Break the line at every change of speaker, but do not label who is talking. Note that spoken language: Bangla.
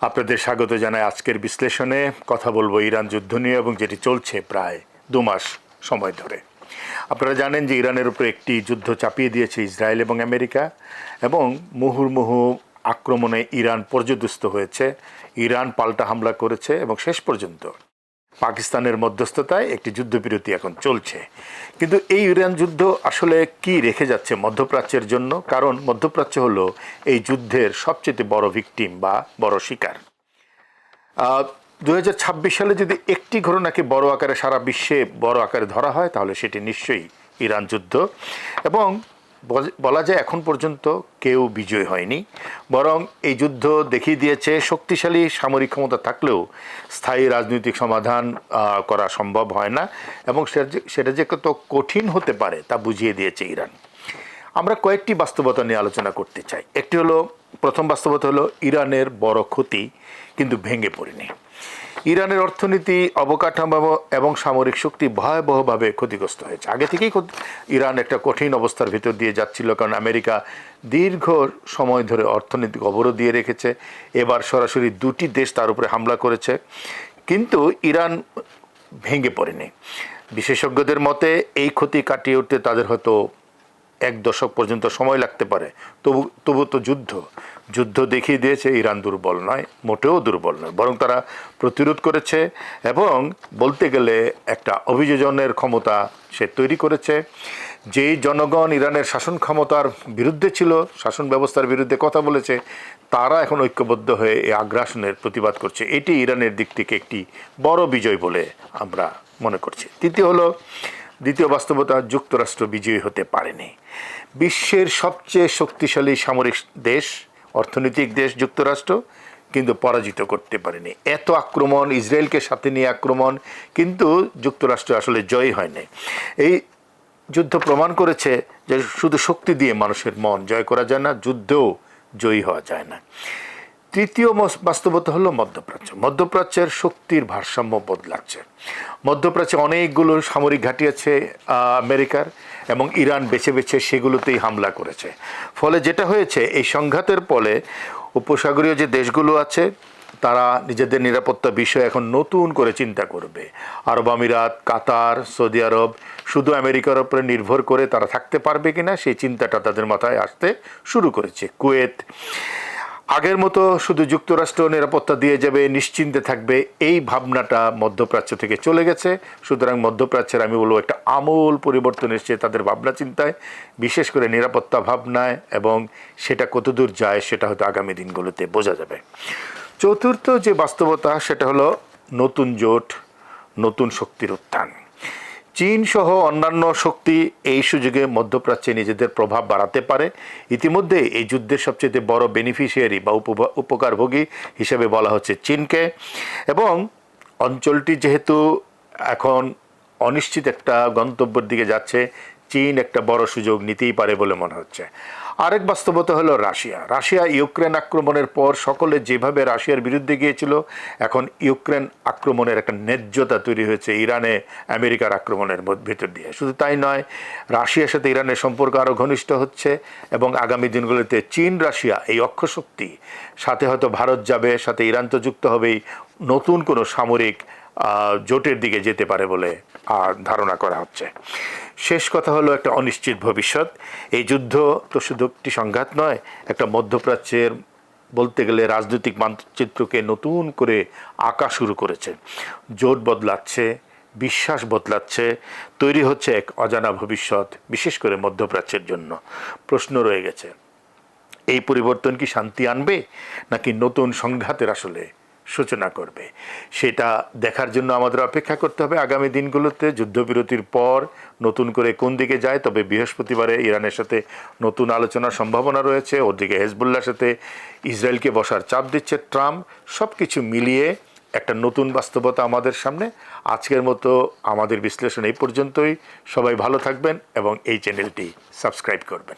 আপনাদের স্বাগত জানাই আজকের বিশ্লেষণে। কথা বলবো ইরান যুদ্ধ নিয়ে এবং যেটি চলছে প্রায় 2 মাস সময় ধরে। আপনারা জানেন যে ইরানের উপরে একটি যুদ্ধ চাপিয়ে দিয়েছে ইসরায়েল এবং আমেরিকা, এবং মুহুর্মুহু আক্রমণে ইরান পর্যদস্ত হয়েছে। ইরান পাল্টা হামলা করেছে এবং শেষ পর্যন্ত পাকিস্তানের মধ্যস্থতায় একটি যুদ্ধবিরতি এখন চলছে। কিন্তু এই ইরান যুদ্ধ আসলে কি রেখে যাচ্ছে মধ্যপ্রাচ্যের জন্য? কারণ মধ্যপ্রাচ্য হলো এই যুদ্ধের সবচেয়ে বড় ভিকটিম বা বড় শিকার। 2026 সালে যদি একটি ঘটনাকে বড় আকারে সারা বিশ্বে বড় আকারে ধরা হয় তাহলে সেটি নিশ্চয়ই ইরান যুদ্ধ। এবং বলা যায় এখন পর্যন্ত কেউ বিজয় হয়নি, বরং এই যুদ্ধ দেখিয়ে দিয়েছে শক্তিশালী সামরিক ক্ষমতা থাকলেও স্থায়ী রাজনৈতিক সমাধান করা সম্ভব হয় না, এবং সেটা যে কত কঠিন হতে পারে তা বুঝিয়ে দিয়েছে ইরান। আমরা কয়েকটি বাস্তবতা নিয়ে আলোচনা করতে চাই। একটি হলো, প্রথম বাস্তবতা হলো ইরানের বড় ক্ষতি কিন্তু ভেঙে পড়েনি। ইরানের অর্থনীতি, অবকাঠামো এবং সামরিক শক্তি ভয়াবহভাবে ক্ষতিগ্রস্ত হয়েছে। আগে থেকেই ইরান একটা কঠিন অবস্থার ভিতর দিয়ে যাচ্ছিল, কারণ আমেরিকা দীর্ঘ সময় ধরে অর্থনৈতিক অবরোধ দিয়ে রেখেছে। এবার সরাসরি 2টি দেশ তার উপরে হামলা করেছে, কিন্তু ইরান ভেঙে পড়েনি। বিশেষজ্ঞদের মতে এই ক্ষতি কাটিয়ে উঠতে তাদের হয়তো 1 দশক পর্যন্ত সময় লাগতে পারে। তবু তো যুদ্ধ দেখিয়ে দিয়েছে ইরান দুর্বল নয়, মোটেও দুর্বল নয়, বরং তারা প্রতিরোধ করেছে এবং বলতে গেলে একটা অভিযোজনের ক্ষমতা সে তৈরি করেছে। যেই জনগণ ইরানের শাসন ক্ষমতার বিরুদ্ধে ছিল, শাসন ব্যবস্থার বিরুদ্ধে কথা বলেছে, তারা এখন ঐক্যবদ্ধ হয়ে এই আগ্রাসনের প্রতিবাদ করছে। এটি ইরানের দিক থেকে একটি বড় বিজয় বলে আমরা মনে করছি। দ্বিতীয় বাস্তবতা, যুক্তরাষ্ট্র বিজয়ী হতে পারেনি। বিশ্বের সবচেয়ে শক্তিশালী সামরিক দেশ, অর্থনৈতিক দেশ যুক্তরাষ্ট্র, কিন্তু পরাজিত করতে পারেনি। এত আক্রমণ, ইসরায়েলকে সাথে নিয়ে আক্রমণ, কিন্তু যুক্তরাষ্ট্র আসলে জয়ী হয়নি। এই যুদ্ধ প্রমাণ করেছে যে শুধু শক্তি দিয়ে মানুষের মন জয় করা যায় না, যুদ্ধেও জয়ী হওয়া যায় না। তৃতীয় বাস্তবতা হলো মধ্যপ্রাচ্যের শক্তির ভারসাম্য বদলাচ্ছে। মধ্যপ্রাচ্যে অনেকগুলো সামরিক ঘাঁটি আছে আমেরিকার, এবং ইরান বেছে বেছে সেগুলোতেই হামলা করেছে। ফলে যেটা হয়েছে, এই সংঘাতের ফলে উপসাগরীয় যে দেশগুলো আছে তারা নিজেদের নিরাপত্তা বিষয়ে এখন নতুন করে চিন্তা করবে। আরব আমিরাত, কাতার, সৌদি আরব শুধু আমেরিকার উপরে নির্ভর করে তারা থাকতে পারবে কিনা সেই চিন্তাটা তাদের মাথায় আসতে শুরু করেছে। কুয়েত আগের মতো শুধু যুক্তরাষ্ট্র নিরাপত্তা দিয়ে যাবে, নিশ্চিন্তে থাকবে, এই ভাবনাটা মধ্যপ্রাচ্য থেকে চলে গেছে। সুতরাং মধ্যপ্রাচ্যের আমি বলবো একটা আমূল পরিবর্তন এসেছে তাদের ভাবনা চিন্তায়, বিশেষ করে নিরাপত্তা ভাবনায়, এবং সেটা কতদূর যায় সেটা হয়তো আগামী দিনগুলোতে বোঝা যাবে। চতুর্থ যে বাস্তবতা, সেটা হলো নতুন জোট, নতুন শক্তির উত্থান। চীন সহ অন্যান্য শক্তি এই সুযোগে মধ্যপ্রাচ্যে নিজেদের প্রভাব বাড়াতে পারে। ইতিমধ্যে এই যুদ্ধের সবচেয়ে বড় বেনিফিশিয়ারি বা উপকারভোগী হিসেবে বলা হচ্ছে চীনকে, এবং অঞ্চলটি যেহেতু এখন অনিশ্চিত একটা গন্তব্যের দিকে যাচ্ছে, চীন একটা বড় সুযোগ নিতেই পারে বলে মনে হচ্ছে। আরেক বাস্তবতা হলো রাশিয়া ইউক্রেন আক্রমণের পর সকলে যেভাবে রাশিয়ার বিরুদ্ধে গিয়েছিল, এখন ইউক্রেন আক্রমণের একটা ন্যায্যতা তৈরি হয়েছে ইরানে আমেরিকার আক্রমণের ভিতর দিয়ে। শুধু তাই নয়, রাশিয়ার সাথে ইরানের সম্পর্ক আরও ঘনিষ্ঠ হচ্ছে, এবং আগামী দিনগুলোতে চীন রাশিয়া এই অক্ষশক্তি সাথে হয়তো ভারত যাবে, সাথে ইরান তো যুক্ত হবেই, নতুন কোনো সামরিক জোটের দিকে যেতে পারে বলে ধারণা করা হচ্ছে। শেষ কথা হলো একটা অনিশ্চিত ভবিষ্যৎ। এই যুদ্ধ তো শুধু একটি সংঘাত নয়, একটা মধ্যপ্রাচ্যের বলতে গেলে রাজনৈতিক মানচিত্রকে নতুন করে আঁকা শুরু করেছে। জোট বদলাচ্ছে, বিশ্বাস বদলাচ্ছে, তৈরি হচ্ছে এক অজানা ভবিষ্যৎ, বিশেষ করে মধ্যপ্রাচ্যের জন্য। প্রশ্ন রয়ে গেছে, এই পরিবর্তন কি শান্তি আনবে নাকি নতুন সংঘাতের আসলে সূচনা করবে? সেটা দেখার জন্য আমাদের অপেক্ষা করতে হবে আগামী দিনগুলোতে। যুদ্ধবিরতির পর নতুন করে কোন দিকে যায়, তবে বৃহস্পতিবারে ইরানের সাথে নতুন আলোচনার সম্ভাবনা রয়েছে। ওদিকে হেজবুল্লাহর সাথে ইসরায়েলকে বসার চাপ দিচ্ছে ট্রাম্প। সব কিছু মিলিয়ে একটা নতুন বাস্তবতা আমাদের সামনে। আজকের মতো আমাদের বিশ্লেষণ এই পর্যন্তই। সবাই ভালো থাকবেন এবং এই চ্যানেলটি সাবস্ক্রাইব করবেন।